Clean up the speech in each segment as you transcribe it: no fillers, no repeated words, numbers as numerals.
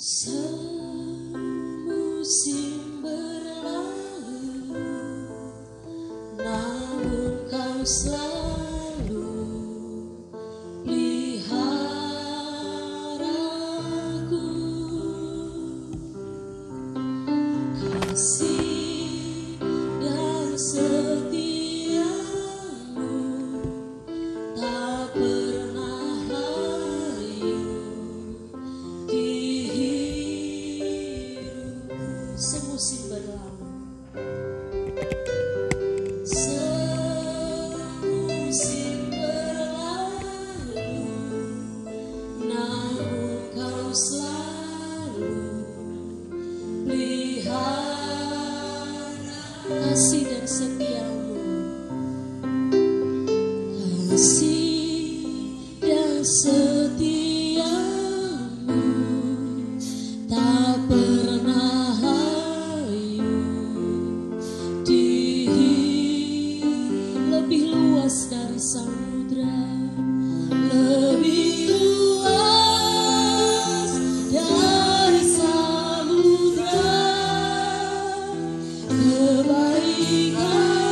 Semusim berlalu, namun kau selalu peliharaku. Kasih dan setiamu tak pernah layu di hidupku. Semusim berlalu, semusim berlalu, namun kau selalu pelihara. Kasih dan setiamu, kasih dan setiamu tak pernah layu di lebih luas dari samudra, lebih luas dari samudra. Kebaikan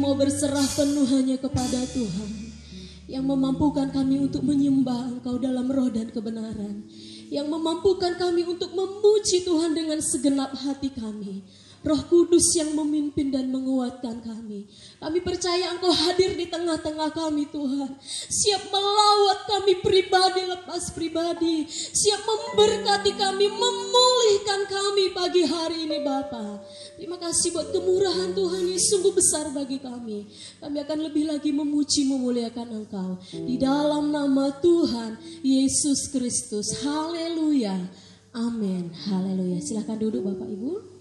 mau berserah penuh hanya kepada Tuhan yang memampukan kami untuk menyembah Engkau dalam roh dan kebenaran, yang memampukan kami untuk memuji Tuhan dengan segenap hati kami. Roh Kudus yang memimpin dan menguatkan kami. Kami percaya Engkau hadir di tengah-tengah kami Tuhan. Siap melawat kami pribadi lepas pribadi. Siap memberkati kami, memulihkan kami pagi hari ini Bapa. Terima kasih buat kemurahan Tuhan yang sungguh besar bagi kami. Kami akan lebih lagi memuji memuliakan Engkau. Di dalam nama Tuhan Yesus Kristus. Haleluya. Amin. Haleluya. Silakan duduk Bapak Ibu.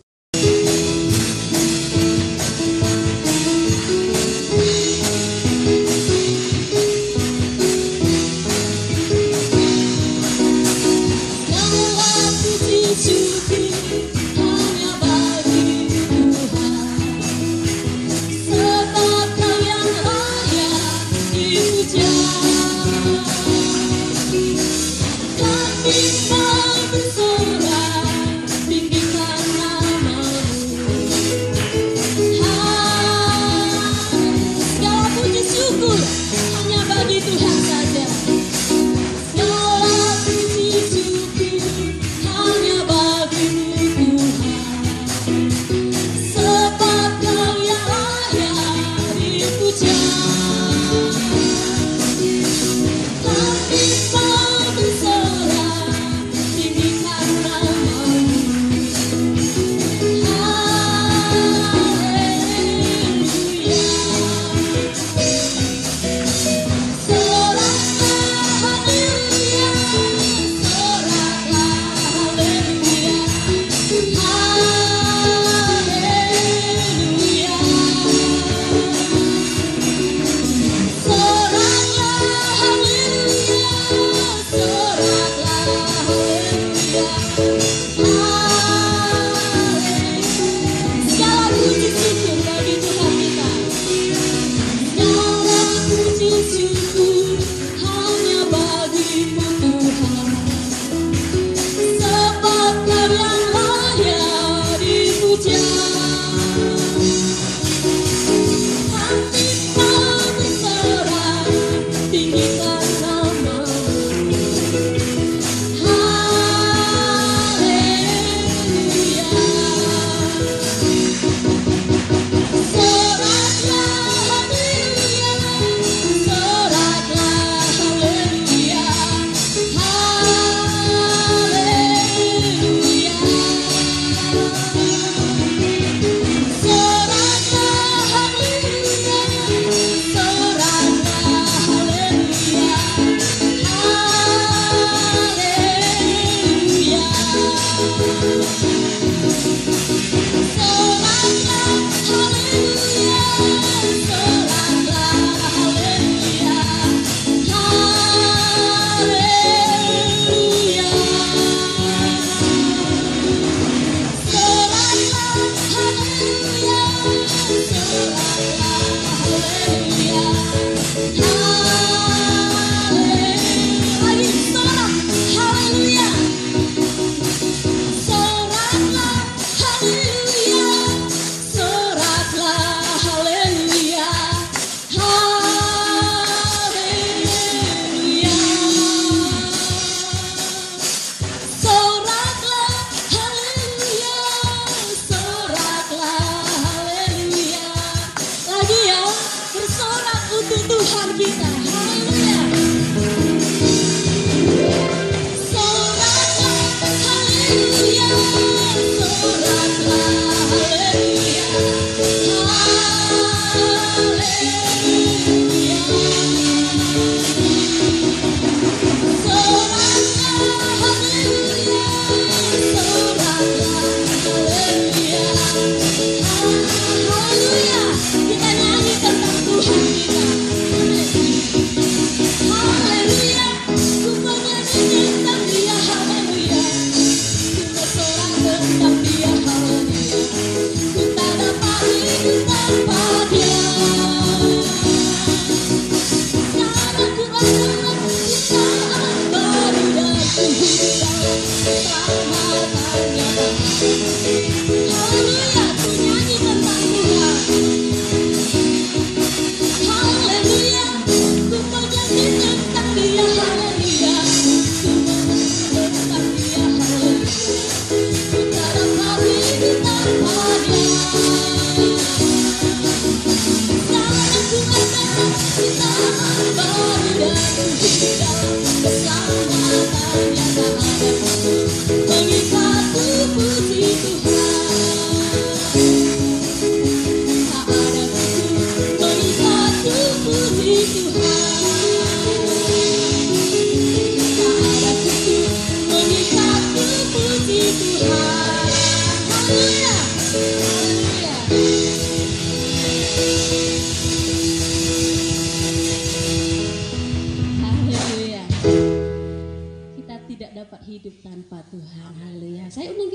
Kita nyanyi tentang Tuhan kita.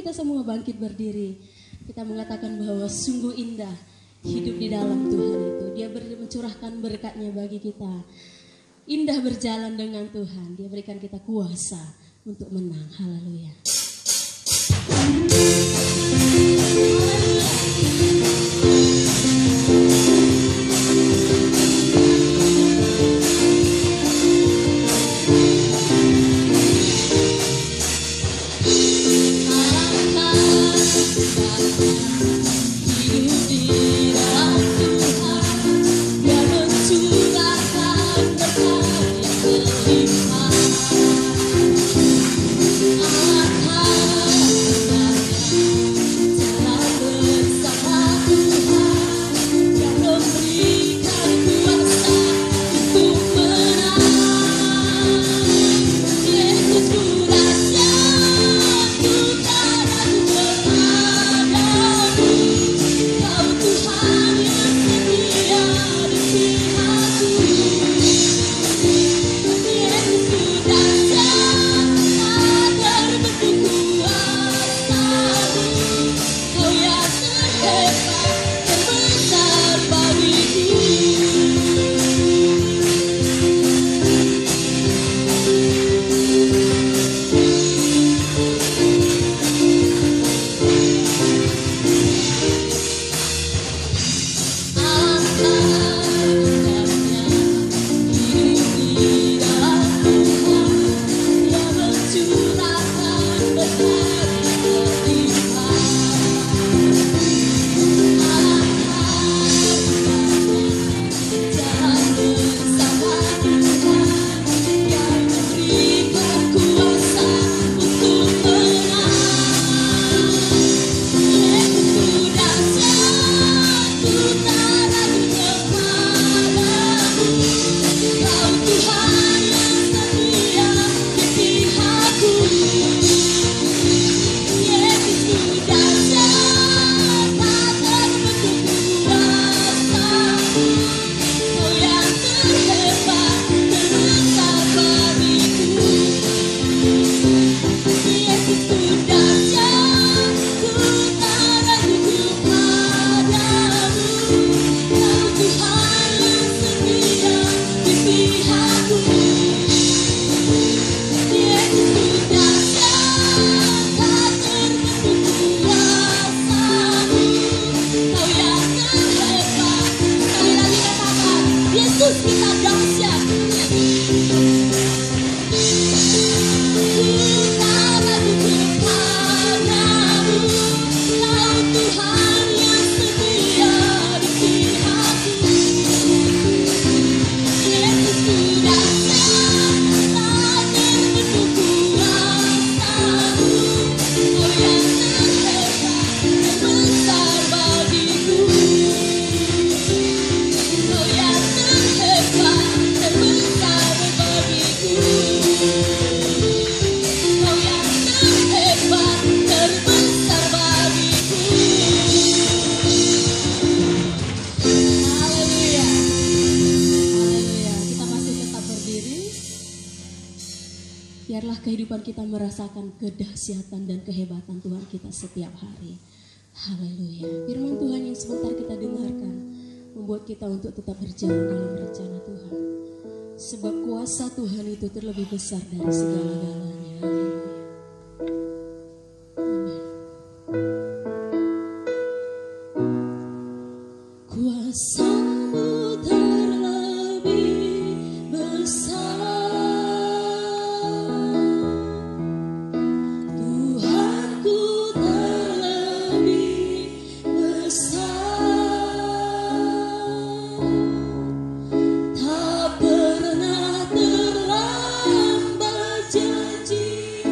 kita semua bangkit berdiri. Kita mengatakan bahwa sungguh indah hidup di dalam Tuhan itu. Dia mencurahkan berkat-Nya bagi kita. Indah berjalan dengan Tuhan. Dia berikan kita kuasa untuk menang. Haleluya. Biarlah kehidupan kita merasakan kedahsyatan dan kehebatan Tuhan kita setiap hari. Haleluya. Firman Tuhan yang sebentar kita dengarkan membuat kita untuk tetap berjalan dalam rencana Tuhan. Sebab kuasa Tuhan itu terlebih besar dari segala-galanya. Haleluya. Amin. Kuasa-Mu terlebih besar. Tak pernah terlambat janji.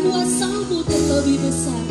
kuasa-Mu terlebih besar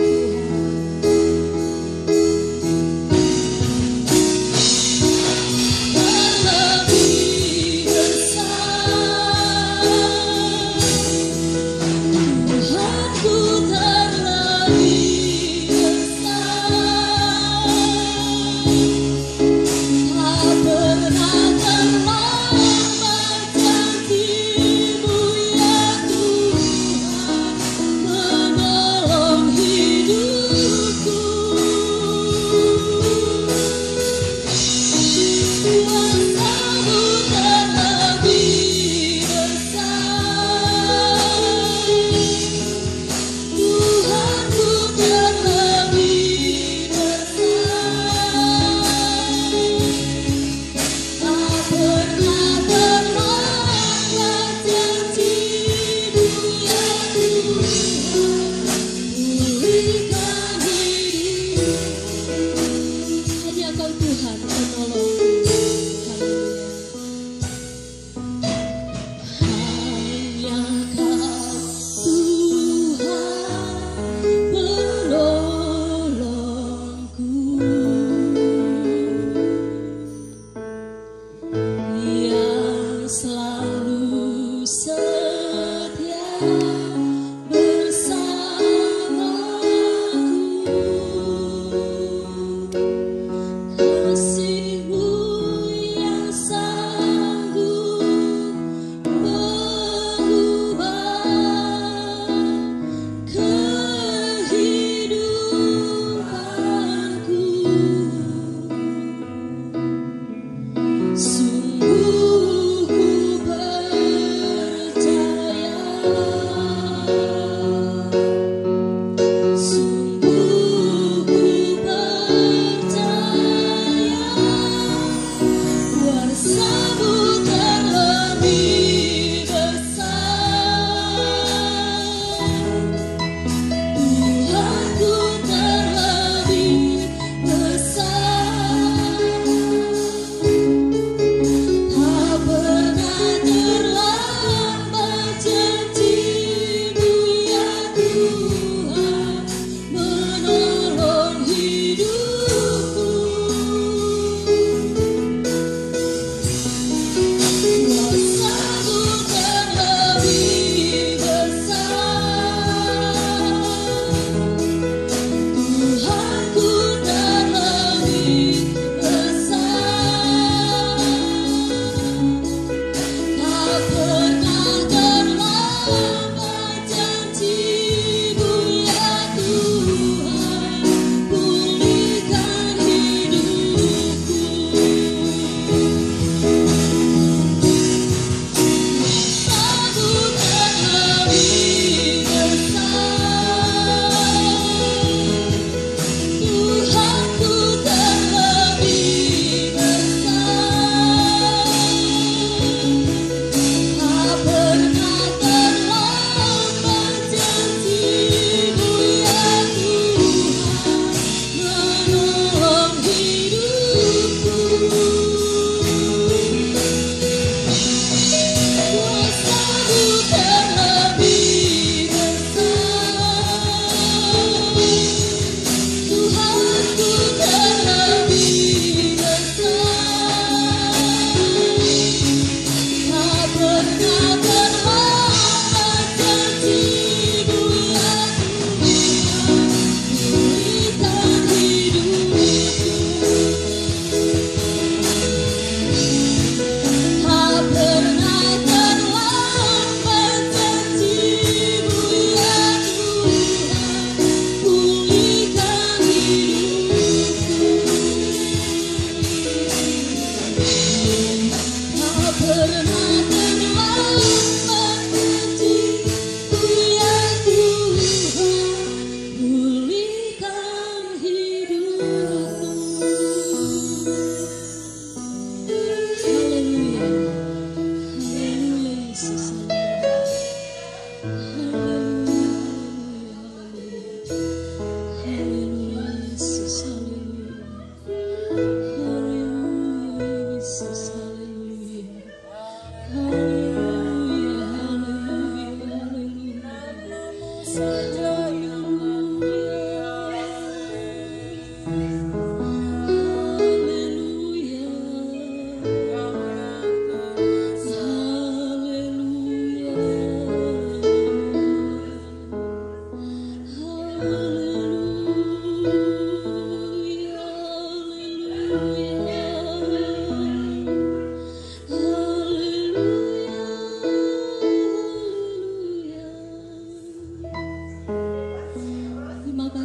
Tuhan.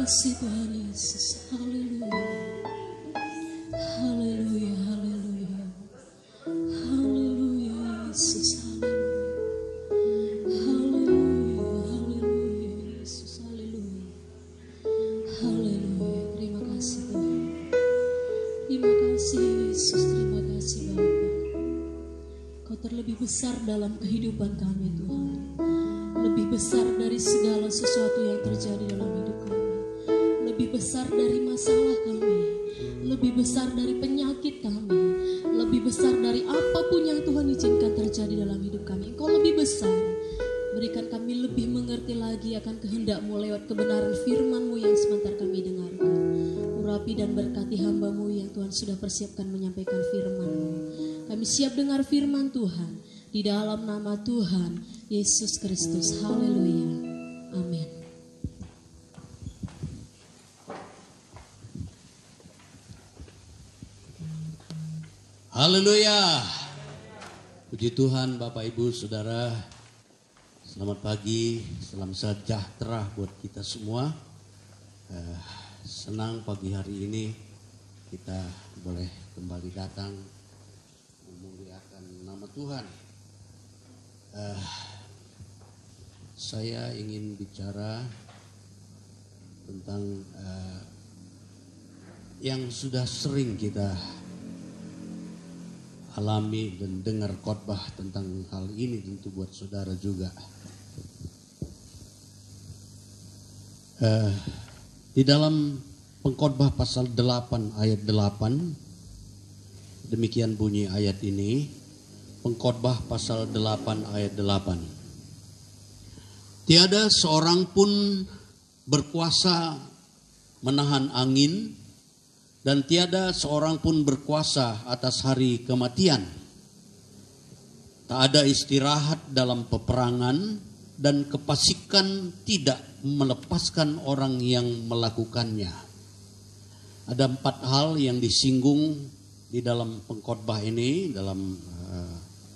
kasih Tuhan Yesus. Haleluya. Haleluya, haleluya. Haleluya Yesus. Haleluya. Haleluya, haleluya Yesus. Haleluya. Haleluya. Terima kasih Tuhan. Terima kasih Yesus. Terima kasih Bapa. Kau terlebih besar dalam kehidupan kami Tuhan. Lebih besar dari segala sesuatu yang terjadi dalam hidup kami. Lebih besar dari masalah kami. Lebih besar dari penyakit kami. Lebih besar dari apapun yang Tuhan izinkan terjadi dalam hidup kami. Engkau lebih besar. Berikan kami lebih mengerti lagi akan kehendak-Mu lewat kebenaran firman-Mu yang sebentar kami dengarkan. Urapi dan berkati hamba-Mu yang Tuhan sudah persiapkan menyampaikan firman-Mu. Kami siap dengar firman Tuhan. Di dalam nama Tuhan Yesus Kristus. Haleluya. Amin. Haleluya. Puji Tuhan Bapak Ibu Saudara. Selamat pagi, salam sejahtera buat kita semua. Senang pagi hari ini kita boleh kembali datang memuliakan nama Tuhan. Saya ingin bicara tentang yang sudah sering kita alami dan dengar khotbah tentang hal ini, tentu buat saudara juga. Di dalam Pengkhotbah pasal 8 ayat 8, demikian bunyi ayat ini. Pengkhotbah pasal 8 ayat 8. Tiada seorang pun berkuasa menahan angin, dan tiada seorang pun berkuasa atas hari kematian. Tak ada istirahat dalam peperangan, dan kefasikan tidak melepaskan orang yang melakukannya. Ada 4 hal yang disinggung di dalam pengkhotbah ini. Dalam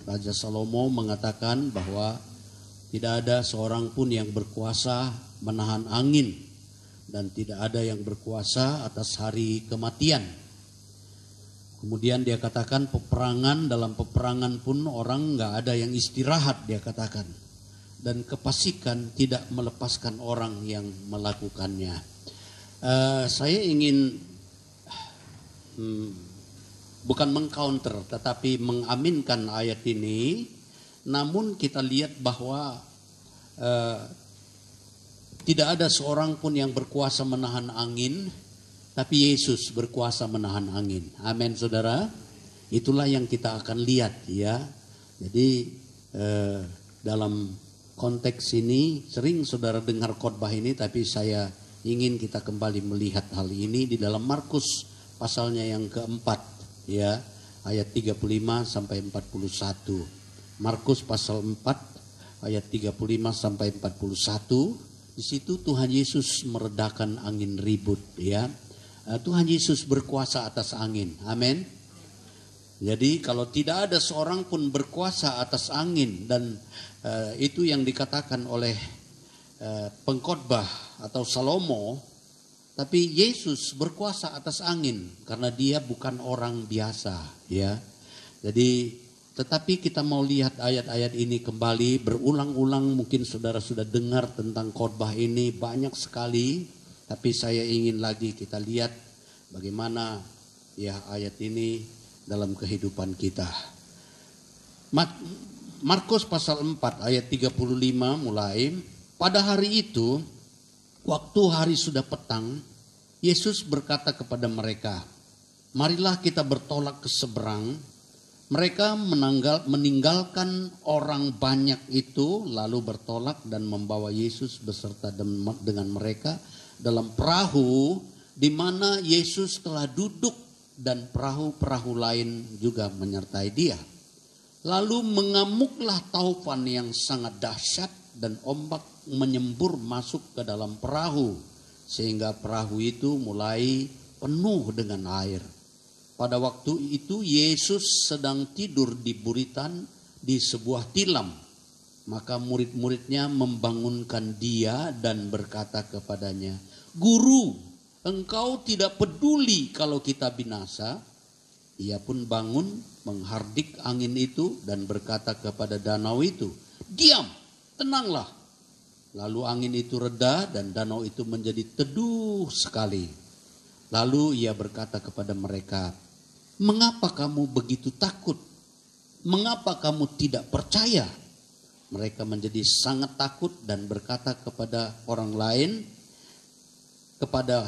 Raja Salomo mengatakan bahwa tidak ada seorang pun yang berkuasa menahan angin, dan tidak ada yang berkuasa atas hari kematian. Kemudian dia katakan peperangan, dalam peperangan pun orang nggak ada yang istirahat, dia katakan. Dan kefasikan tidak melepaskan orang yang melakukannya. Saya ingin bukan mengcounter tetapi mengaminkan ayat ini. Namun kita lihat bahwa tidak ada seorang pun yang berkuasa menahan angin, tapi Yesus berkuasa menahan angin. Amin saudara. Itulah yang kita akan lihat ya. Jadi dalam konteks ini sering saudara dengar khotbah ini, tapi saya ingin kita kembali melihat hal ini di dalam Markus pasalnya yang keempat ya, ayat 35 sampai 41. Markus pasal 4 ayat 35 sampai 41. Di situ Tuhan Yesus meredakan angin ribut ya. Tuhan Yesus berkuasa atas angin. Amin. Jadi kalau tidak ada seorang pun berkuasa atas angin, dan itu yang dikatakan oleh pengkhotbah atau Salomo, tapi Yesus berkuasa atas angin karena dia bukan orang biasa ya. Jadi tetapi kita mau lihat ayat-ayat ini kembali berulang-ulang. Mungkin saudara sudah dengar tentang khotbah ini banyak sekali, tapi saya ingin lagi kita lihat bagaimana ya ayat ini dalam kehidupan kita. Markus pasal 4 ayat 35 mulai. Pada hari itu, waktu hari sudah petang, Yesus berkata kepada mereka, "Marilah kita bertolak ke seberang." Mereka meninggalkan orang banyak itu lalu bertolak dan membawa Yesus beserta dengan mereka dalam perahu di mana Yesus telah duduk dan perahu-perahu lain juga menyertai dia. Lalu mengamuklah taufan yang sangat dahsyat dan ombak menyembur masuk ke dalam perahu sehingga perahu itu mulai penuh dengan air. Pada waktu itu Yesus sedang tidur di buritan di sebuah tilam. Maka murid-muridnya membangunkan dia dan berkata kepadanya, "Guru, engkau tidak peduli kalau kita binasa?" Ia pun bangun, menghardik angin itu dan berkata kepada danau itu, "Diam, tenanglah." Lalu angin itu reda dan danau itu menjadi teduh sekali. Lalu ia berkata kepada mereka, "Mengapa kamu begitu takut? Mengapa kamu tidak percaya?" Mereka menjadi sangat takut dan berkata kepada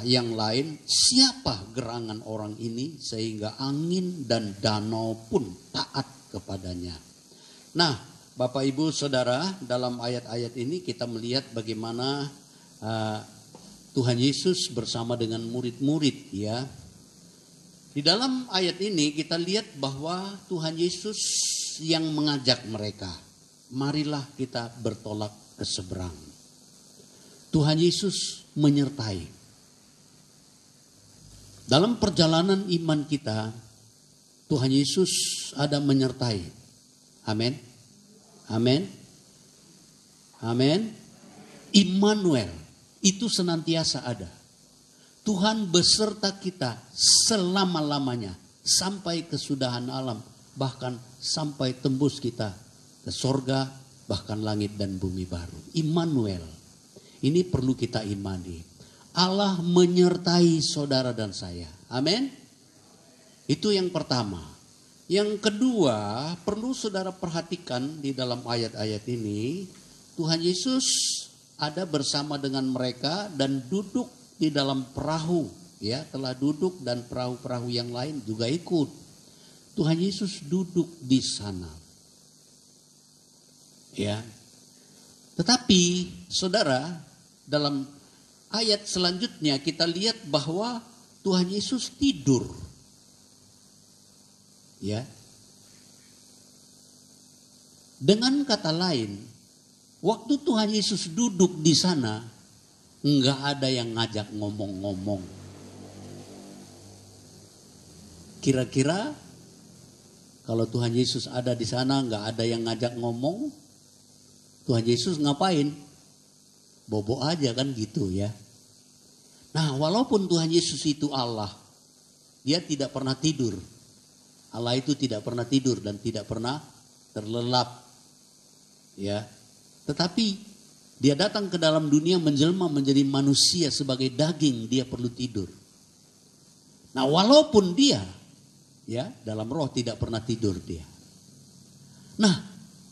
yang lain, "Siapa gerangan orang ini sehingga angin dan danau pun taat kepadanya?" Nah, Bapak Ibu Saudara, dalam ayat-ayat ini kita melihat bagaimana Tuhan Yesus bersama dengan murid-murid ya. Di dalam ayat ini kita lihat bahwa Tuhan Yesus yang mengajak mereka, marilah kita bertolak ke seberang. Tuhan Yesus menyertai. Dalam perjalanan iman kita, Tuhan Yesus ada menyertai. Amin. Amin. Amin. Immanuel itu senantiasa ada. Tuhan beserta kita selama-lamanya sampai kesudahan alam, bahkan sampai tembus kita ke sorga, bahkan langit dan bumi baru. Immanuel, ini perlu kita imani. Allah menyertai saudara dan saya. Amin. Itu yang pertama. Yang kedua, perlu saudara perhatikan di dalam ayat-ayat ini, Tuhan Yesus ada bersama dengan mereka dan duduk di dalam perahu, ya, telah duduk dan perahu-perahu yang lain juga ikut. Tuhan Yesus duduk di sana. Ya. Tetapi saudara, dalam ayat selanjutnya kita lihat bahwa Tuhan Yesus tidur. Ya. Dengan kata lain, waktu Tuhan Yesus duduk di sana, enggak ada yang ngajak ngomong-ngomong. Kira-kira kalau Tuhan Yesus ada di sana enggak ada yang ngajak ngomong, Tuhan Yesus ngapain? Bobo aja kan gitu ya. Nah, walaupun Tuhan Yesus itu Allah, dia tidak pernah tidur. Allah itu tidak pernah tidur dan tidak pernah terlelap. Ya. Tetapi dia datang ke dalam dunia menjelma menjadi manusia sebagai daging, dia perlu tidur. Nah, walaupun dia ya dalam roh tidak pernah tidur dia. Nah,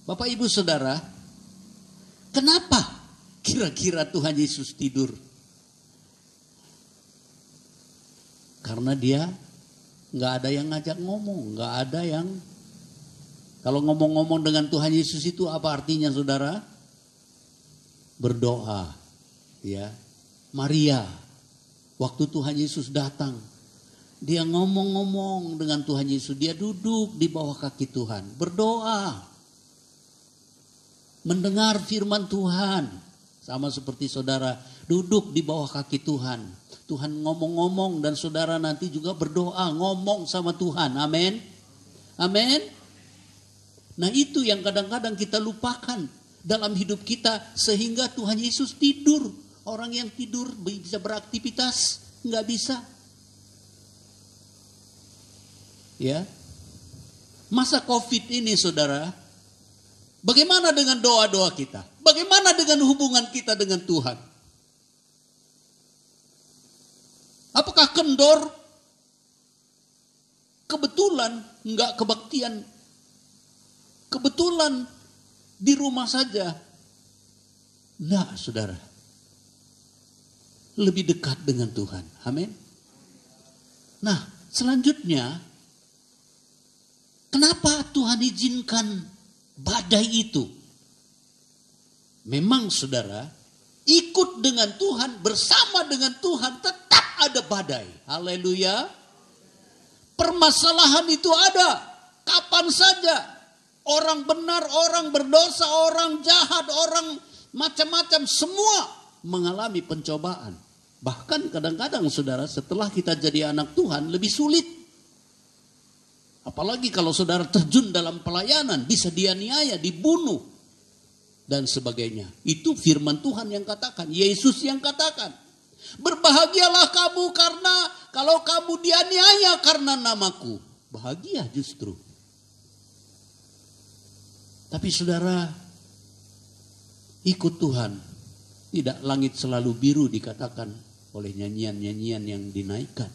Bapak Ibu Saudara, kenapa kira-kira Tuhan Yesus tidur? Karena dia nggak ada yang ngajak ngomong, nggak ada yang, kalau ngomong-ngomong dengan Tuhan Yesus itu apa artinya saudara? Berdoa, ya. Maria, waktu Tuhan Yesus datang, dia ngomong-ngomong dengan Tuhan Yesus, dia duduk di bawah kaki Tuhan, berdoa, mendengar firman Tuhan, sama seperti saudara duduk di bawah kaki Tuhan. Tuhan ngomong-ngomong dan saudara nanti juga berdoa, ngomong sama Tuhan, amin, amin. Nah itu yang kadang-kadang kita lupakan dalam hidup kita sehingga Tuhan Yesus tidur. Orang yang tidur bisa beraktivitas, nggak bisa. Ya, masa COVID ini saudara, bagaimana dengan doa-doa kita? Bagaimana dengan hubungan kita dengan Tuhan? Apakah kendor? Kebetulan nggak kebaktian? Kebetulan di rumah saja? Nah, saudara, lebih dekat dengan Tuhan. Amin. Nah, selanjutnya, Kenapa Tuhan izinkan badai itu? Memang saudara, ikut dengan Tuhan, bersama dengan Tuhan, tetap ada badai. Haleluya. Permasalahan itu ada kapan saja. Orang benar, orang berdosa, orang jahat, orang macam-macam, semua mengalami pencobaan. Bahkan kadang-kadang saudara, setelah kita jadi anak Tuhan lebih sulit. Apalagi kalau saudara terjun dalam pelayanan, bisa dianiaya, dibunuh, dan sebagainya. Itu firman Tuhan yang katakan, Yesus yang katakan. Berbahagialah kamu karena kalau kamu dianiaya karena namaku. Bahagia justru. Tapi saudara, ikut Tuhan. Tidak langit selalu biru dikatakan oleh nyanyian-nyanyian yang dinaikkan.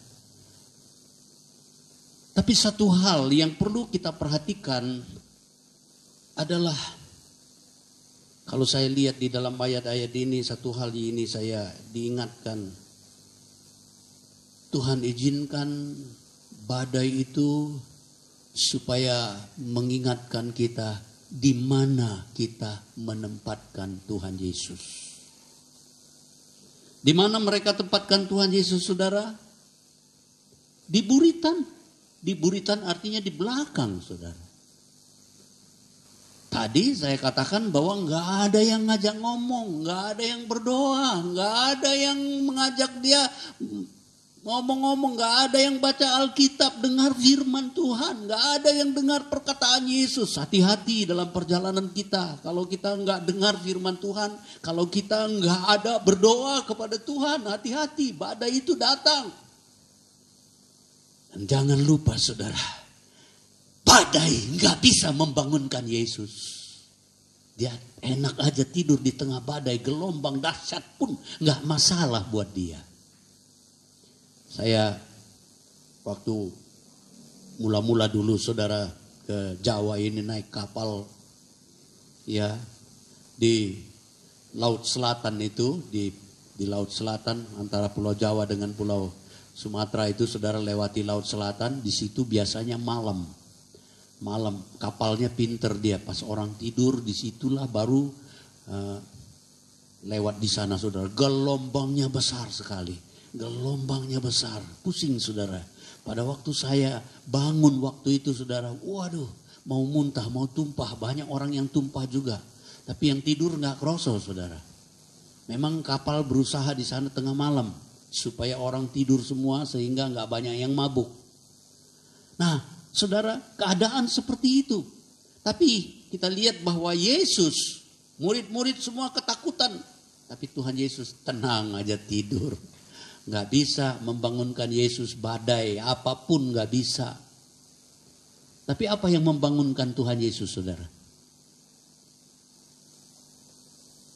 Tapi satu hal yang perlu kita perhatikan adalah, kalau saya lihat di dalam ayat-ayat ini, satu hal ini saya diingatkan. Tuhan izinkan badai itu supaya mengingatkan kita di mana kita menempatkan Tuhan Yesus. Di mana mereka tempatkan Tuhan Yesus, saudara? Di buritan. Di buritan artinya di belakang, saudara. Tadi saya katakan bahwa nggak ada yang ngajak ngomong, nggak ada yang berdoa, nggak ada yang mengajak dia ngomong-ngomong, nggak ada yang baca Alkitab, dengar firman Tuhan, nggak ada yang dengar perkataan Yesus. Hati-hati dalam perjalanan kita. Kalau kita nggak dengar firman Tuhan, kalau kita nggak ada berdoa kepada Tuhan, hati-hati, badai itu datang. Dan jangan lupa saudara, badai nggak bisa membangunkan Yesus. Dia enak aja tidur di tengah badai, gelombang dahsyat pun nggak masalah buat dia. Saya waktu mula-mula dulu saudara ke Jawa ini naik kapal ya di Laut Selatan itu, di Laut Selatan antara Pulau Jawa dengan Pulau Sumatera itu, saudara lewati Laut Selatan, di situ biasanya malam kapalnya pinter dia, pas orang tidur disitulah baru lewat di sana saudara. Gelombangnya besar sekali, gelombangnya besar, pusing saudara. Pada waktu saya bangun waktu itu saudara, waduh, mau muntah, mau tumpah, banyak orang yang tumpah juga, tapi yang tidur nggak kroso saudara. Memang kapal berusaha di sana tengah malam supaya orang tidur semua sehingga nggak banyak yang mabuk. Nah, saudara, keadaan seperti itu. Tapi kita lihat bahwa Yesus, murid-murid semua ketakutan. Tapi Tuhan Yesus tenang aja tidur. Nggak bisa membangunkan Yesus badai, apapun nggak bisa. Tapi apa yang membangunkan Tuhan Yesus, saudara?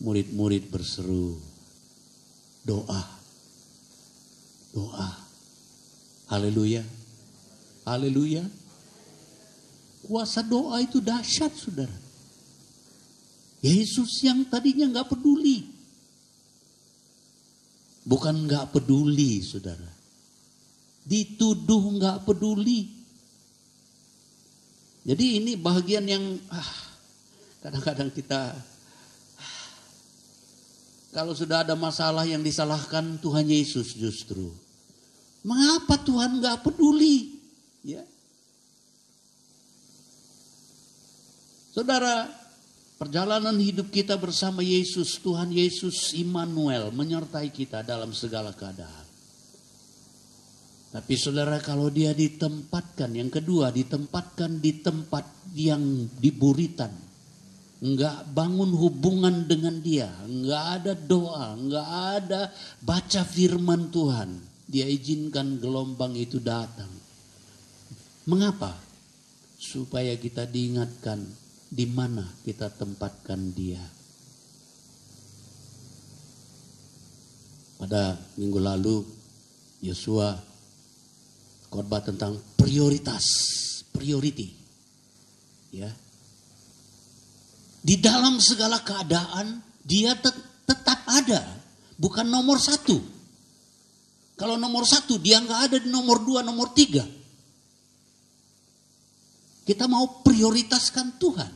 Murid-murid berseru, doa. Doa. Haleluya. Haleluya. Kuasa doa itu dahsyat saudara. Yesus yang tadinya gak peduli. Bukan gak peduli saudara. Dituduh gak peduli. Jadi ini bagian yang kadang-kadang kita kalau sudah ada masalah yang disalahkan Tuhan Yesus justru. Mengapa Tuhan gak peduli? Ya. Saudara, perjalanan hidup kita bersama Yesus, Tuhan Yesus Immanuel menyertai kita dalam segala keadaan. Tapi saudara, kalau dia ditempatkan, yang kedua ditempatkan di tempat yang di buritan. Enggak bangun hubungan dengan dia, enggak ada doa, enggak ada baca firman Tuhan. Dia izinkan gelombang itu datang. Mengapa? Supaya kita diingatkan di mana kita tempatkan dia. Pada minggu lalu Yosua khotbah tentang priority. Ya. Di dalam segala keadaan dia tetap ada, bukan nomor satu. Kalau nomor satu dia nggak ada di nomor 2, nomor 3. Kita mau prioritaskan Tuhan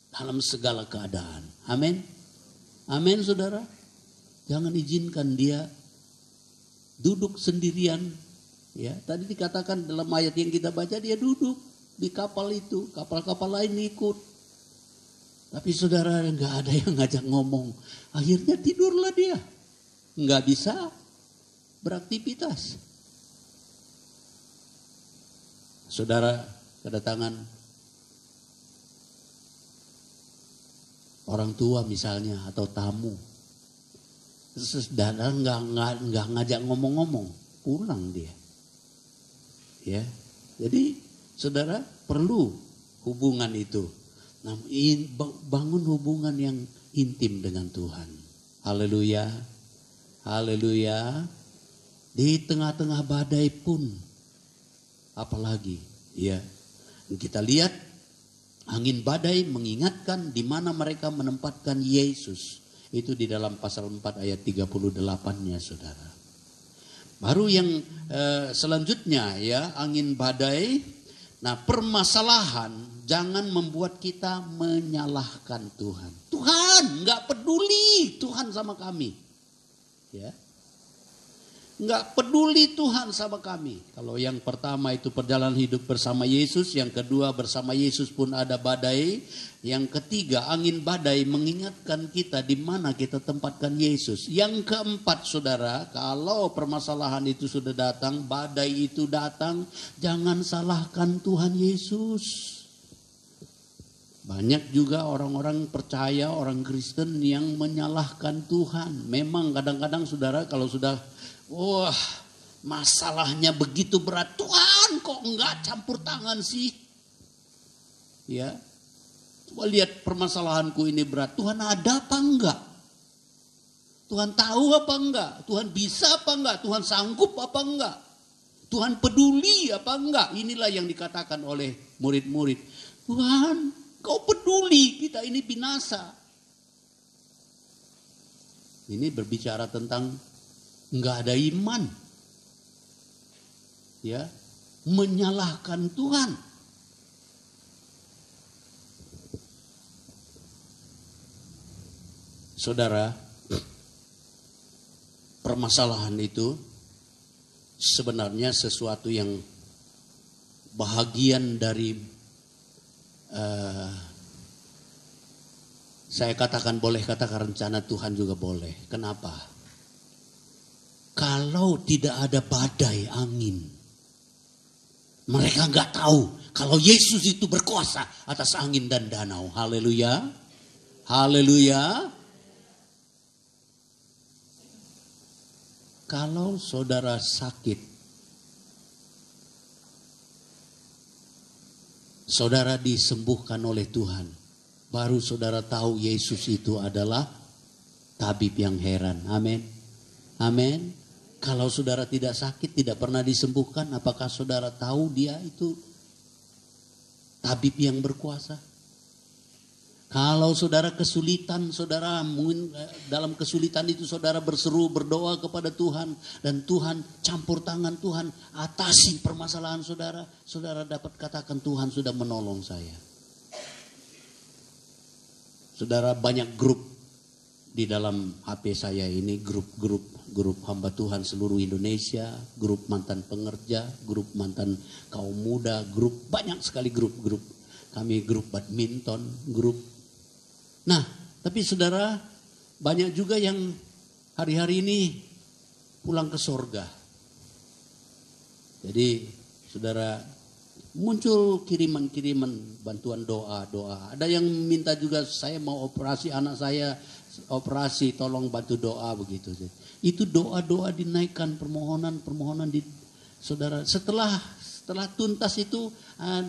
dalam segala keadaan. Amin. Amin, saudara. Jangan izinkan dia duduk sendirian. Ya, tadi dikatakan dalam ayat yang kita baca, dia duduk di kapal itu, kapal-kapal lain ikut. Tapi saudara, nggak ada yang ngajak ngomong. Akhirnya tidurlah dia, nggak bisa beraktivitas. Saudara, kedatangan orang tua misalnya atau tamu, saudara nggak ngajak ngomong-ngomong, pulang dia. Ya, jadi saudara perlu hubungan itu. Nah, bangun hubungan yang intim dengan Tuhan. Haleluya, haleluya. Di tengah-tengah badai pun, apalagi, ya, kita lihat angin badai mengingatkan di mana mereka menempatkan Yesus. Itu di dalam pasal 4 ayat 38-nya, saudara. Baru yang selanjutnya, ya, angin badai. Nah, permasalahan jangan membuat kita menyalahkan Tuhan. Tuhan nggak peduli Tuhan sama kami, ya. Nggak peduli Tuhan sama kami. Kalau yang pertama itu perjalanan hidup bersama Yesus, yang kedua bersama Yesus pun ada badai, yang ketiga angin badai mengingatkan kita di mana kita tempatkan Yesus. Yang keempat, saudara, kalau permasalahan itu sudah datang, badai itu datang, jangan salahkan Tuhan Yesus. Banyak juga orang-orang percaya, orang Kristen yang menyalahkan Tuhan. Memang kadang-kadang, saudara, kalau sudah wah, masalahnya begitu berat, Tuhan kok enggak campur tangan sih? Ya, coba lihat permasalahanku ini berat, Tuhan ada apa enggak? Tuhan tahu apa enggak? Tuhan bisa apa enggak? Tuhan sanggup apa enggak? Tuhan peduli apa enggak? Inilah yang dikatakan oleh murid-murid. Tuhan, kau peduli kita ini binasa. Ini berbicara tentang nggak ada iman, ya, menyalahkan Tuhan. Saudara, permasalahan itu sebenarnya sesuatu yang bahagian dari saya katakan, boleh katakan rencana Tuhan juga boleh. Kenapa? Kalau tidak ada badai angin, mereka nggak tahu kalau Yesus itu berkuasa atas angin dan danau. Haleluya, haleluya. Kalau saudara sakit, saudara disembuhkan oleh Tuhan, baru saudara tahu Yesus itu adalah tabib yang heran. Amin, amin. Kalau saudara tidak sakit, tidak pernah disembuhkan, apakah saudara tahu dia itu tabib yang berkuasa? Kalau saudara kesulitan, saudara mungkin dalam kesulitan itu saudara berseru, berdoa kepada Tuhan, dan Tuhan campur tangan, Tuhan atasi permasalahan saudara, saudara dapat katakan Tuhan sudah menolong saya. Saudara, banyak grup di dalam HP saya ini, grup hamba Tuhan seluruh Indonesia, grup mantan pengerja, grup mantan kaum muda, grup banyak sekali grup. Kami grup badminton, grup. Nah, tapi saudara, banyak juga yang hari-hari ini pulang ke sorga. Jadi saudara, muncul kiriman-kiriman bantuan doa. Ada yang minta juga, saya mau operasi anak saya, operasi tolong bantu doa begitu. Itu doa-doa dinaikkan, permohonan di saudara. Setelah tuntas itu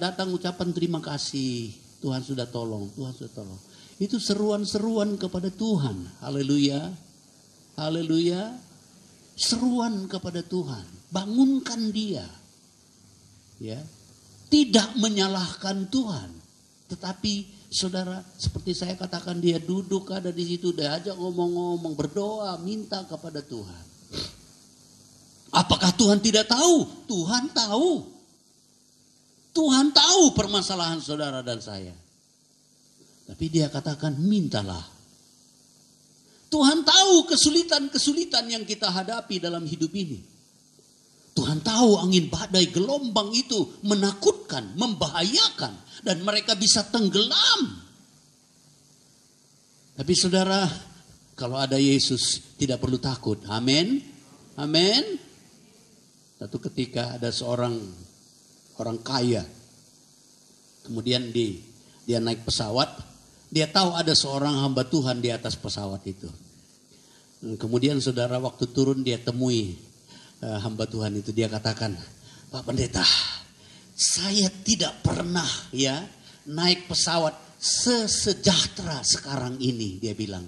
datang ucapan terima kasih. Tuhan sudah tolong, Tuhan sudah tolong. Itu seruan-seruan kepada Tuhan. Haleluya. Haleluya. Seruan kepada Tuhan. Bangunkan dia. Ya. Tidak menyalahkan Tuhan. Tetapi saudara, seperti saya katakan, dia duduk ada di situ, dia ajak ngomong-ngomong, berdoa, minta kepada Tuhan. Apakah Tuhan tidak tahu? Tuhan tahu. Tuhan tahu permasalahan saudara dan saya. Tapi dia katakan mintalah. Tuhan tahu kesulitan-kesulitan yang kita hadapi dalam hidup ini. Tuhan tahu angin badai gelombang itu menakutkan, membahayakan. Dan mereka bisa tenggelam. Tapi saudara, kalau ada Yesus tidak perlu takut. Amin. Amin. Satu ketika ada seorang orang kaya. Kemudian dia naik pesawat. Dia tahu ada seorang hamba Tuhan di atas pesawat itu. Kemudian saudara waktu turun dia temui hamba Tuhan itu. Dia katakan, Pak Pendeta, saya tidak pernah naik pesawat sesejahtera sekarang ini. Dia bilang,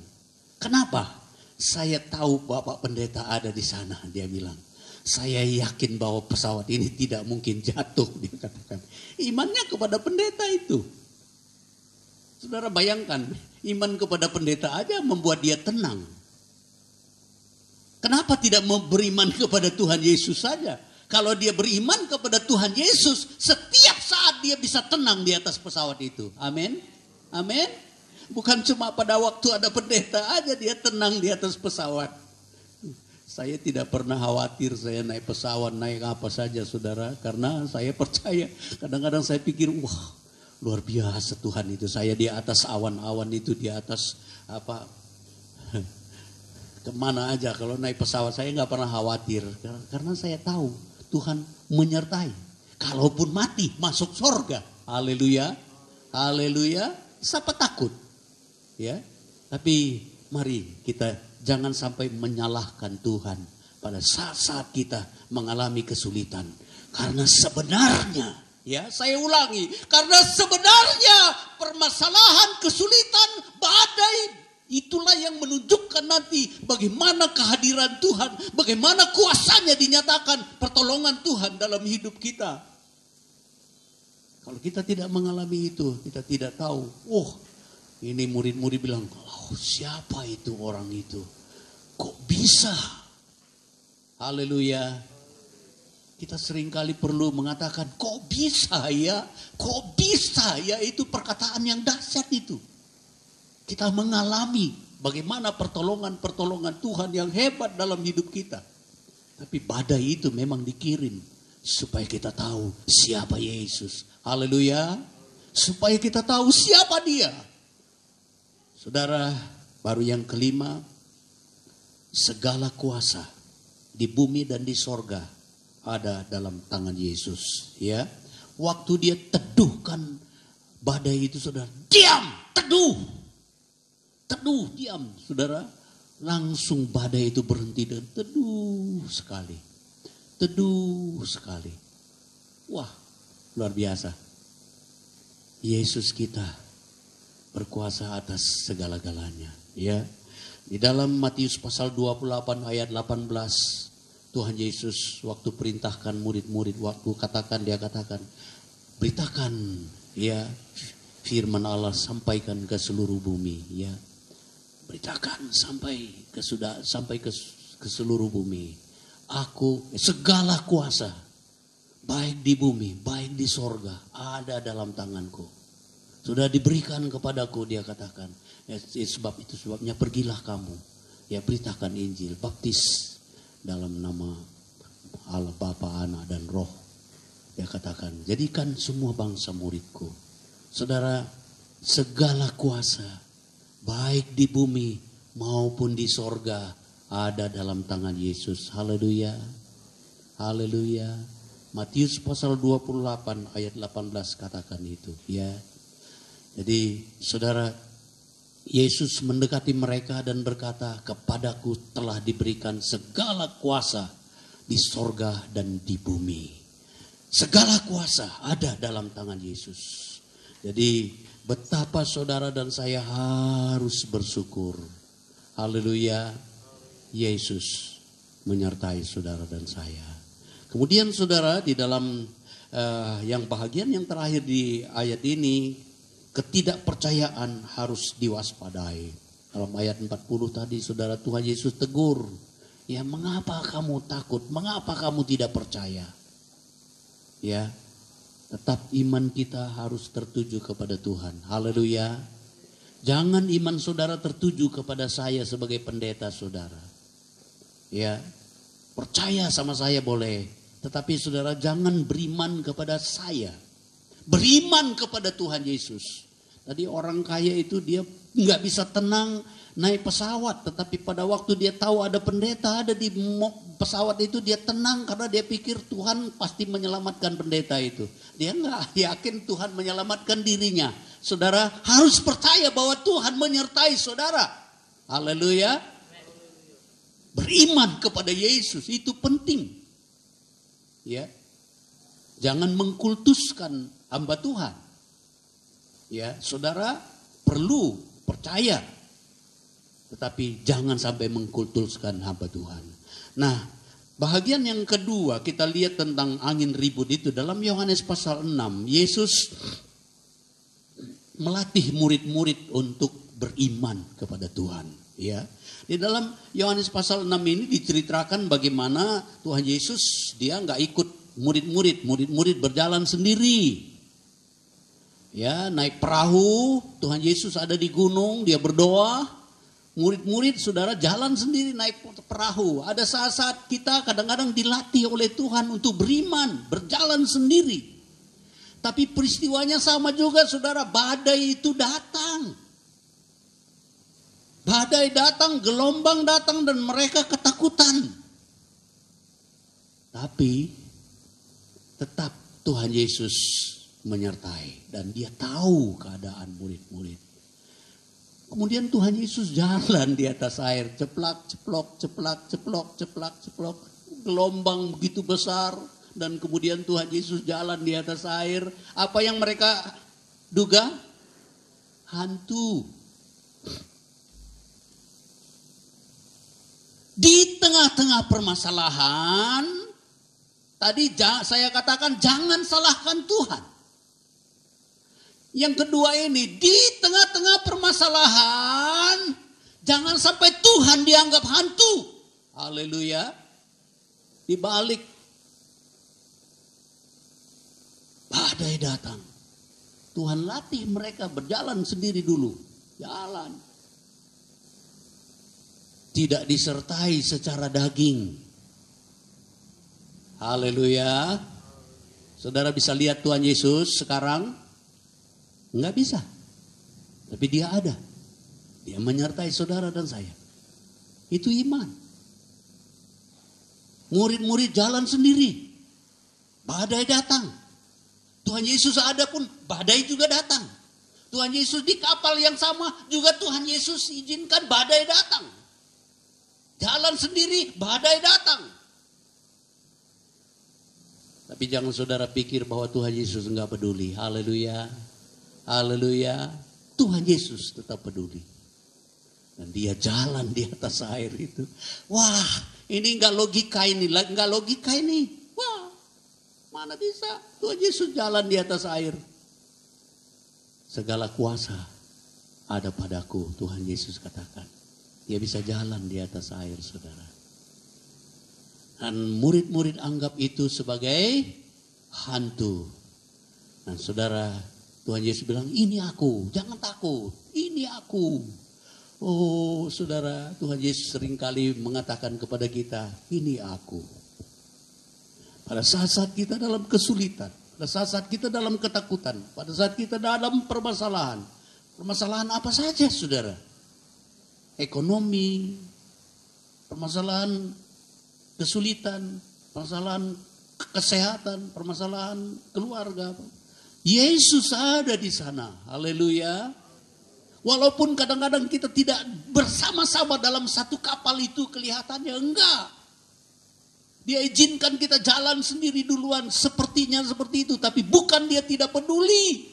kenapa? Saya tahu Bapak Pendeta ada di sana. Dia bilang, saya yakin bahwa pesawat ini tidak mungkin jatuh. Dia katakan, imannya kepada pendeta itu. Saudara bayangkan, iman kepada pendeta aja membuat dia tenang. Kenapa tidak beriman kepada Tuhan Yesus saja? Kalau dia beriman kepada Tuhan Yesus, setiap saat dia bisa tenang di atas pesawat itu. Amin. Amin. Bukan cuma pada waktu ada pendeta aja dia tenang di atas pesawat. Saya tidak pernah khawatir saya naik pesawat, naik apa saja saudara. Karena saya percaya, kadang-kadang saya pikir, wah luar biasa Tuhan itu. Saya di atas awan-awan itu, di atas kemana aja kalau naik pesawat saya nggak pernah khawatir. Karena saya tahu Tuhan menyertai. Kalaupun mati masuk surga. Haleluya. Haleluya. Siapa takut? Ya. Tapi mari kita jangan sampai menyalahkan Tuhan pada saat-saat kita mengalami kesulitan. Karena sebenarnya, saya ulangi, karena sebenarnya permasalahan, kesulitan, badai, itulah yang menunjukkan nanti bagaimana kehadiran Tuhan, bagaimana kuasanya dinyatakan pertolongan Tuhan dalam hidup kita. Kalau kita tidak mengalami itu, kita tidak tahu. Ini murid-murid bilang, siapa itu orang itu? Kok bisa? Haleluya. Kita seringkali perlu mengatakan, kok bisa ya? Kok bisa ya? Itu perkataan yang dahsyat itu. Kita mengalami bagaimana pertolongan-pertolongan Tuhan yang hebat dalam hidup kita. Tapi badai itu memang dikirim supaya kita tahu siapa Yesus. Haleluya. Supaya kita tahu siapa dia. Saudara, baru yang kelima, segala kuasa di bumi dan di sorga ada dalam tangan Yesus. Ya, waktu dia teduhkan badai itu, saudara, diam, teduh, diam, saudara. Langsung badai itu berhenti dan teduh sekali. Wah, luar biasa. Yesus kita berkuasa atas segala-galanya. Ya, di dalam Matius pasal 28 ayat 18, Tuhan Yesus waktu perintahkan murid-murid, dia katakan, beritakan firman Allah, sampaikan ke seluruh bumi, beritakan sampai ke seluruh bumi. Aku segala kuasa baik di bumi, baik di sorga ada dalam tanganku. Sudah diberikan kepadaku, dia katakan. Sebabnya pergilah kamu, beritakan Injil, baptis dalam nama Allah Bapa, Anak dan Roh. Dia katakan, jadikan semua bangsa muridku. Saudara, segala kuasa baik di bumi maupun di sorga ada dalam tangan Yesus. Haleluya. Haleluya. Matius pasal 28 ayat 18 katakan itu. Jadi saudara, Yesus mendekati mereka dan berkata, kepadaku telah diberikan segala kuasa di sorga dan di bumi. Segala kuasa ada dalam tangan Yesus. Jadi betapa saudara dan saya harus bersyukur. Haleluya. Yesus menyertai saudara dan saya. Kemudian saudara, di dalam yang bahagian yang terakhir di ayat ini, ketidakpercayaan harus diwaspadai. Dalam ayat 40 tadi saudara, Tuhan Yesus tegur. Mengapa kamu takut? Mengapa kamu tidak percaya? Tetap iman kita harus tertuju kepada Tuhan. Haleluya. Jangan iman saudara tertuju kepada saya sebagai pendeta saudara. Ya, percaya sama saya boleh. Tetapi saudara jangan beriman kepada saya. Beriman kepada Tuhan Yesus. Tadi orang kaya itu dia nggak bisa tenang naik pesawat, tetapi pada waktu dia tahu ada pendeta ada di pesawat itu, dia tenang karena dia pikir Tuhan pasti menyelamatkan pendeta itu. Dia nggak yakin Tuhan menyelamatkan dirinya. Saudara harus percaya bahwa Tuhan menyertai saudara. Haleluya. Beriman kepada Yesus itu penting. Ya. Jangan mengkultuskan hamba Tuhan. Ya, saudara perlu percaya, tetapi jangan sampai mengkultuskan hamba Tuhan. Nah, bahagian yang kedua kita lihat tentang angin ribut itu dalam Yohanes pasal 6. Yesus melatih murid-murid untuk beriman kepada Tuhan. Ya, di dalam Yohanes pasal 6 ini diceritakan bagaimana Tuhan Yesus dia nggak ikut murid-murid berjalan sendiri. Ya, naik perahu, Tuhan Yesus ada di gunung, dia berdoa. Murid-murid saudara jalan sendiri naik perahu. Ada saat-saat kita kadang-kadang dilatih oleh Tuhan untuk beriman, berjalan sendiri. Tapi peristiwanya sama juga saudara, badai itu datang. Badai datang, gelombang datang dan mereka ketakutan. Tapi tetap Tuhan Yesus menyertai dan dia tahu keadaan murid-murid. Kemudian Tuhan Yesus jalan di atas air, ceplak, ceplok, ceplak, ceplok, ceplak, ceplok. Gelombang begitu besar dan kemudian Tuhan Yesus jalan di atas air. Apa yang mereka duga? Hantu. Di tengah-tengah permasalahan, tadi saya katakan jangan salahkan Tuhan. Yang kedua ini, di tengah-tengah permasalahan, jangan sampai Tuhan dianggap hantu. Haleluya. Di balik badai datang, Tuhan latih mereka berjalan sendiri dulu. Jalan. Tidak disertai secara daging. Haleluya. Saudara bisa lihat Tuhan Yesus sekarang? Enggak bisa. Tapi dia ada. Dia menyertai saudara dan saya. Itu iman. Murid-murid jalan sendiri. Badai datang. Tuhan Yesus ada pun badai juga datang. Tuhan Yesus di kapal yang sama juga Tuhan Yesus izinkan badai datang. Jalan sendiri, badai datang. Tapi jangan saudara pikir bahwa Tuhan Yesus enggak peduli. Haleluya. Haleluya. Tuhan Yesus tetap peduli. Dan dia jalan di atas air itu. Wah, ini enggak logika ini. Enggak logika ini. Wah, mana bisa Tuhan Yesus jalan di atas air. Segala kuasa ada padaku, Tuhan Yesus katakan. Dia bisa jalan di atas air, saudara. Dan murid-murid anggap itu sebagai hantu. Dan saudara, Tuhan Yesus bilang, ini aku, jangan takut, ini aku. Oh saudara, Tuhan Yesus seringkali mengatakan kepada kita, ini aku. Pada saat-saat kita dalam kesulitan, pada saat-saat kita dalam ketakutan, pada saat kita dalam permasalahan. Permasalahan apa saja saudara? Ekonomi, permasalahan kesulitan, permasalahan kesehatan, permasalahan keluarga. Yesus ada di sana. Haleluya. Walaupun kadang-kadang kita tidak bersama-sama dalam satu kapal itu kelihatannya enggak. Dia izinkan kita jalan sendiri duluan. Sepertinya seperti itu. Tapi bukan dia tidak peduli.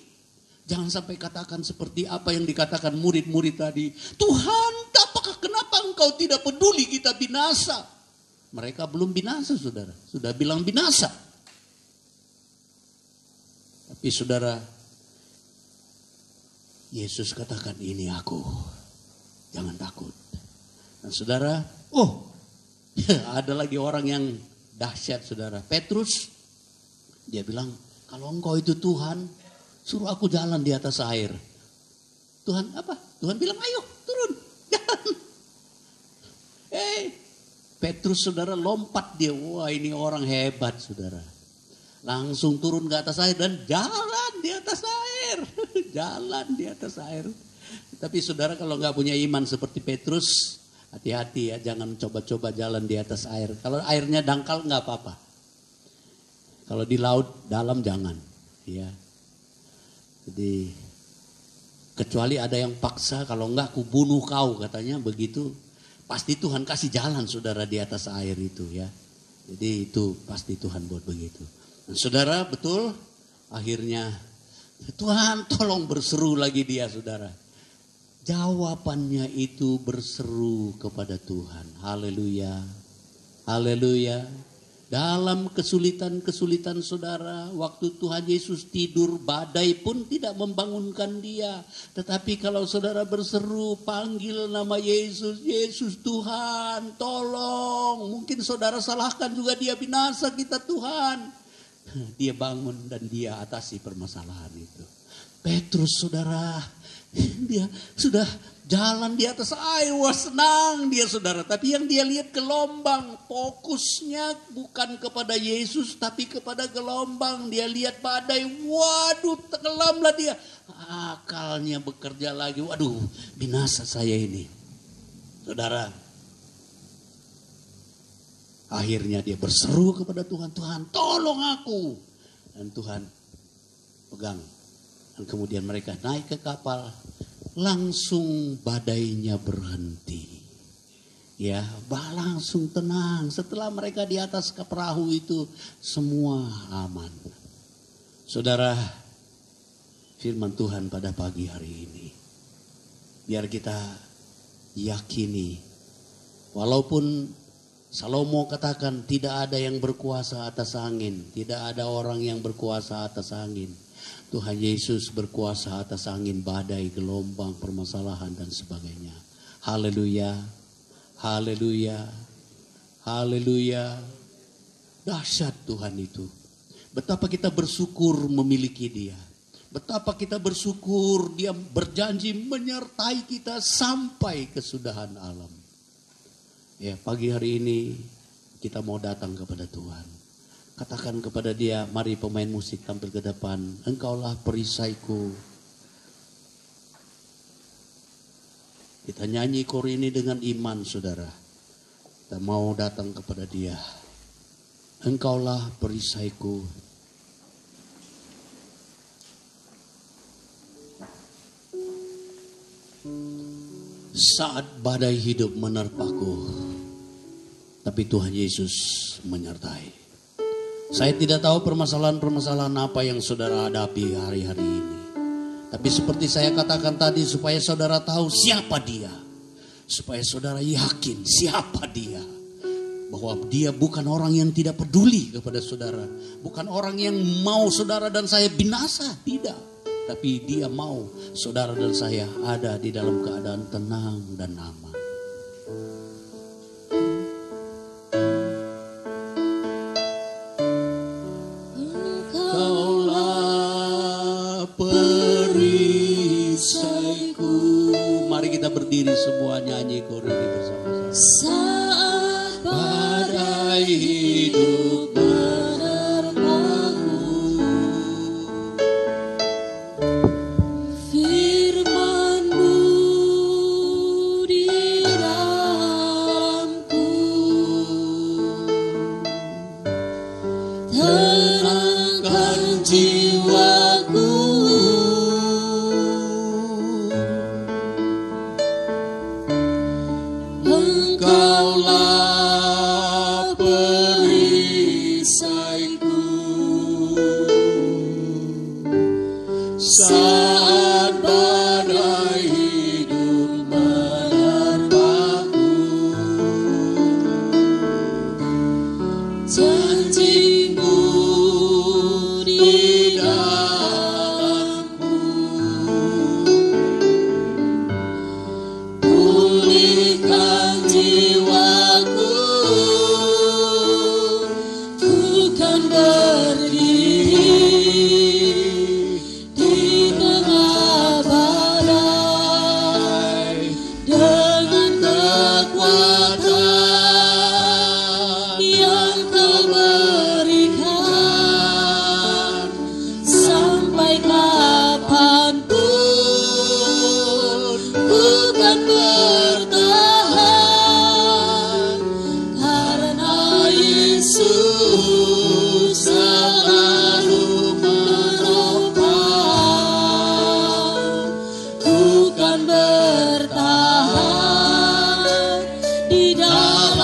Jangan sampai katakan seperti apa yang dikatakan murid-murid tadi. Tuhan, apakah kenapa engkau tidak peduli kita binasa? Mereka belum binasa saudara. Sudah bilang binasa. Tapi saudara, Yesus katakan ini aku. Jangan takut. Dan saudara, ada lagi orang yang dahsyat saudara. Petrus, dia bilang, Kalau engkau itu Tuhan, suruh aku jalan di atas air. Tuhan apa? Tuhan bilang, ayo turun, jalan. Petrus saudara lompat dia. Wah, ini orang hebat saudara. Langsung turun ke atas air dan jalan di atas air. Jalan di atas air. Tapi saudara kalau nggak punya iman seperti Petrus, hati-hati ya, jangan coba-coba jalan di atas air. Kalau airnya dangkal nggak apa-apa. Kalau di laut dalam jangan, ya. Jadi kecuali ada yang paksa, kalau nggak aku bunuh kau katanya begitu. Pasti Tuhan kasih jalan saudara di atas air itu ya. Jadi itu pasti Tuhan buat begitu. Nah, saudara betul, akhirnya Tuhan tolong, berseru lagi dia saudara. Jawabannya itu berseru kepada Tuhan. Haleluya. Haleluya. Dalam kesulitan-kesulitan saudara, waktu Tuhan Yesus tidur, badai pun tidak membangunkan dia. Tetapi kalau saudara berseru, panggil nama Yesus, Yesus Tuhan, tolong. Mungkin saudara salahkan juga dia, binasa kita Tuhan. Dia bangun dan dia atasi permasalahan itu. Petrus saudara, dia sudah jalan di atas air, wah senang dia saudara. Tapi yang dia lihat gelombang, fokusnya bukan kepada Yesus tapi kepada gelombang. Dia lihat badai, waduh tenggelamlah dia. Akalnya bekerja lagi, waduh binasa saya ini. Saudara, akhirnya dia berseru kepada Tuhan, Tuhan tolong aku. Dan Tuhan pegang. Dan kemudian mereka naik ke kapal. Langsung badainya berhenti. Ya, langsung tenang. Setelah mereka di atas ke perahu itu, semua aman. Saudara, firman Tuhan pada pagi hari ini, biar kita yakini, walaupun Salomo katakan tidak ada yang berkuasa atas angin, tidak ada orang yang berkuasa atas angin. Tuhan Yesus berkuasa atas angin, badai, gelombang, permasalahan dan sebagainya. Haleluya, haleluya, haleluya. Dahsyat Tuhan itu. Betapa kita bersyukur memiliki Dia. Betapa kita bersyukur Dia berjanji menyertai kita sampai kesudahan alam. Ya, pagi hari ini kita mau datang kepada Tuhan. Katakan kepada Dia, mari pemain musik tampil ke depan. Engkaulah perisaiku. Kita nyanyi kor ini dengan iman saudara. Kita mau datang kepada Dia. Engkaulah perisaiku. Saat badai hidup menerpaku, tapi Tuhan Yesus menyertai. Saya tidak tahu permasalahan-permasalahan apa yang saudara hadapi hari-hari ini. Tapi seperti saya katakan tadi, supaya saudara tahu siapa Dia. Supaya saudara yakin siapa Dia. Bahwa Dia bukan orang yang tidak peduli kepada saudara. Bukan orang yang mau saudara dan saya binasa, tidak. Tapi Dia mau saudara dan saya ada di dalam keadaan tenang dan aman. Berdiri semua nyanyi kor ini bersama-sama. Saat badai hidup menerpaku, firman-Mu di dalamku, terangkan jiwaku. Engkaulah perisaiku.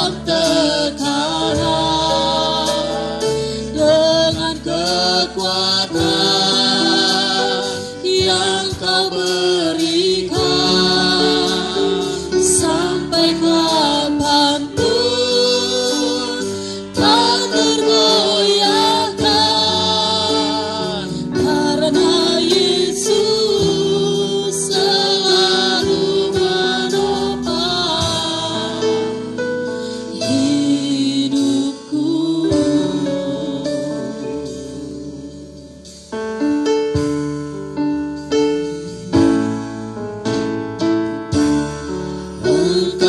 dalam tekanan, dengan kekuatan yang kau berikan, sampai kapanpun tak tergoyahkan, karena Yesus selalu menopang hidupku.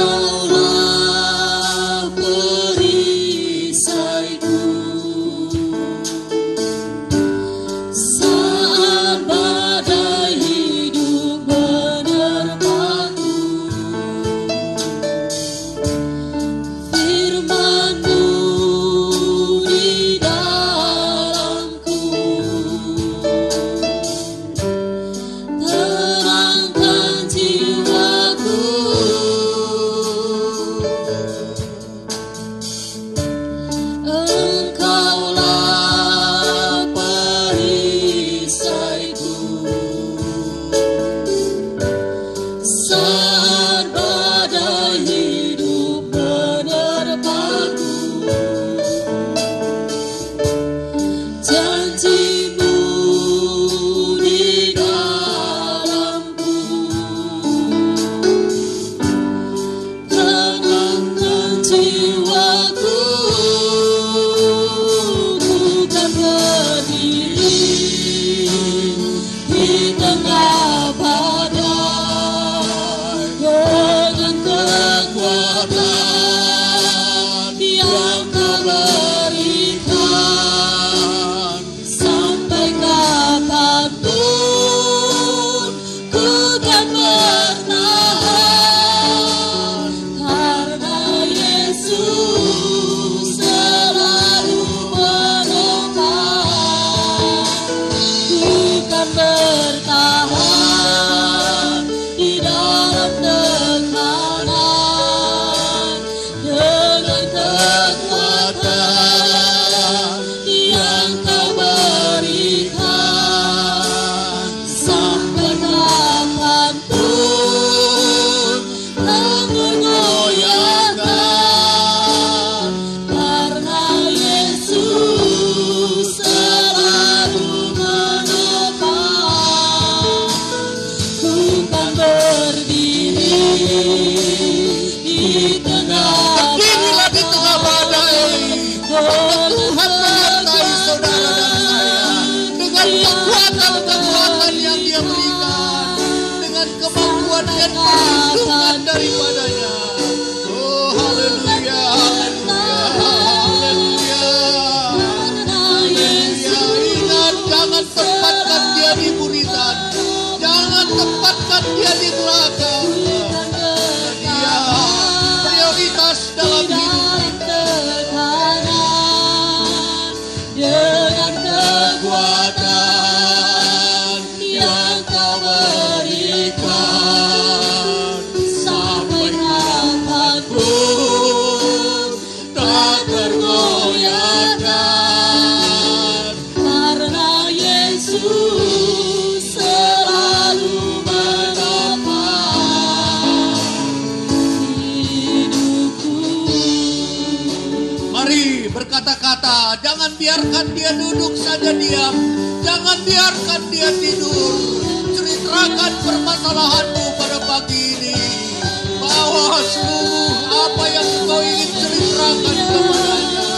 Engkaulah perisaiku saat badai hidup menerpaku. Firman-Mu di dalamku terangkan jiwaku. Engkaulah perisaiku saat badai hidup menerpaku. Janji-Mu di dalamku tenangkan jiwaku. Ku kan berdiri di tengah badai dengan kekuatan yang Kau berikan, sampai kapanpun ku kan bertahan, karena Yesus selalu menopang. Ku kan bertahan di dalam tekanan, dengan kekuatan yang Kau berikan, sampai kapanpun tak tergoyahkan, karena Yesus selalu menopang. Ku kan berdiri di tengah Berdirilah di tengah badai. Tuhan menyertai saudara dan saya dengan kekuatan-kekuatan yang Dia berikan, dengan kemampuan dan perlindungan daripadanya. Oh, haleluya, haleluya, haleluya. Haleluya. Ingat, jangan tempatkan Dia di buritan, jangan tempatkan Dia di belakang. Dia prioritas dalam hidup. Dengan kekuatan yang Kau berikan, sampai kapanpun tak tergoyahkan, karena Yesus selalu menopang hidupku. Mari berkata-kata, jangan biarkan dia duduk saja diam, jangan biarkan dia tidur. Ceritakan permasalahanmu pada pagi ini, bawa seluruh apa yang kau ingin ceritakan kepadanya.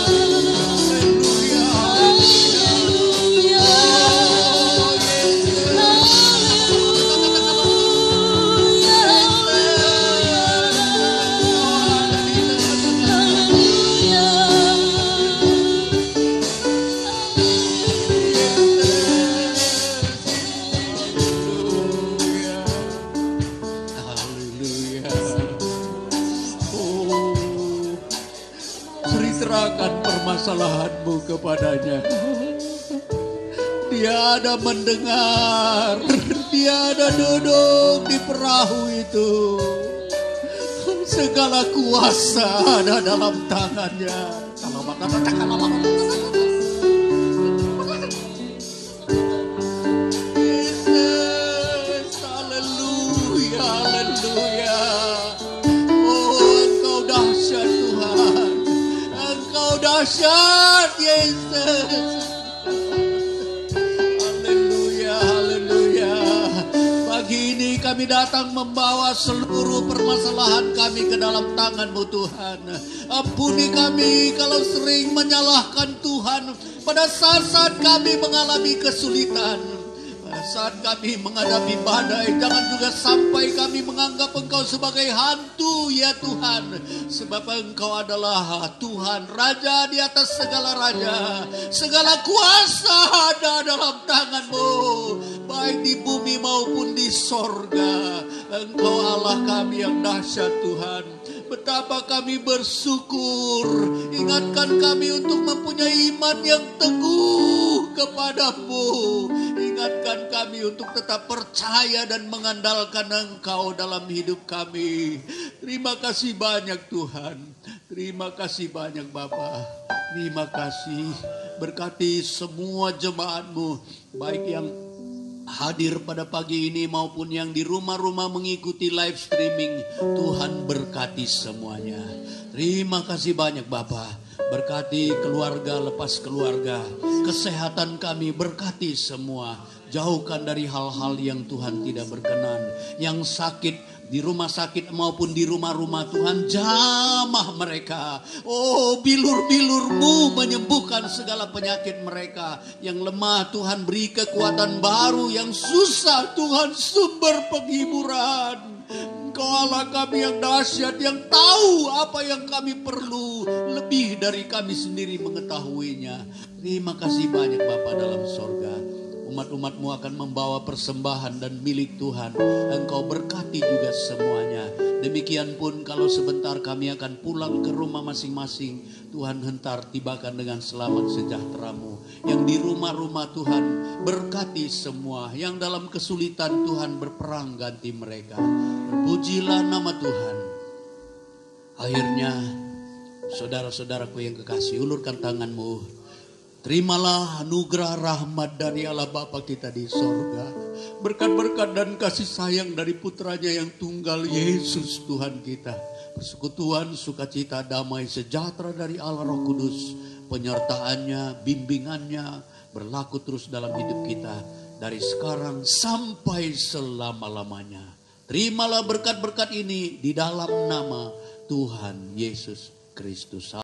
Haleluya, haleluya. Oh, haleluya. Oh, ceritakan permasalahanmu kepadanya. Dia ada mendengar, dia ada duduk di perahu itu. Segala kuasa ada dalam tangannya. Yesus, haleluya, haleluya. Oh, Engkau dahsyat Tuhan. Engkau dahsyat Yesus. Pagi ini kami datang membawa seluruh permasalahan kami ke dalam tangan-Mu Tuhan. Ampuni kami kalau sering menyalahkan Tuhan pada saat-saat kami mengalami kesulitan. Saat kami menghadapi badai, jangan juga sampai kami menganggap Engkau sebagai hantu ya Tuhan. Sebab Engkau adalah Tuhan, Raja di atas segala raja. Segala kuasa ada dalam tangan-Mu, baik di bumi maupun di sorga. Engkau Allah kami yang dahsyat Tuhan. Betapa kami bersyukur. Ingatkan kami untuk mempunyai iman yang teguh kepada-Mu. Ingatkan kami untuk tetap percaya dan mengandalkan Engkau dalam hidup kami. Terima kasih banyak Tuhan. Terima kasih banyak Bapa. Terima kasih. Berkati semua jemaat-Mu, baik yang hadir pada pagi ini maupun yang di rumah-rumah mengikuti live streaming. Tuhan berkati semuanya. Terima kasih banyak Bapa. Berkati keluarga lepas keluarga. Kesehatan kami berkati semua. Jauhkan dari hal-hal yang Tuhan tidak berkenan. Yang sakit di rumah sakit maupun di rumah-rumah Tuhan, jamah mereka. Oh, bilur-bilur-Mu menyembuhkan segala penyakit mereka. Yang lemah Tuhan beri kekuatan baru. Yang susah Tuhan sumber penghiburan. Engkau Allah kami yang dahsyat, yang tahu apa yang kami perlu lebih dari kami sendiri mengetahuinya. Terima kasih banyak Bapa dalam sorga. Umat-umat-Mu akan membawa persembahan dan milik Tuhan. Engkau berkati juga semuanya. Demikian pun kalau sebentar kami akan pulang ke rumah masing-masing. Tuhan hentar tibakan dengan selamat sejahtera-Mu. Yang di rumah-rumah Tuhan berkati semua. Yang dalam kesulitan Tuhan berperang ganti mereka. Terpujilah nama Tuhan. Akhirnya saudara-saudaraku yang kekasih, ulurkan tangan-Mu. Terimalah anugerah rahmat dari Allah Bapa kita di sorga. Berkat-berkat dan kasih sayang dari putranya yang tunggal, Yesus Tuhan kita. Persekutuan, sukacita, damai, sejahtera dari Allah Roh Kudus. Penyertaannya, bimbingannya berlaku terus dalam hidup kita. Dari sekarang sampai selama-lamanya. Terimalah berkat-berkat ini di dalam nama Tuhan Yesus Kristus.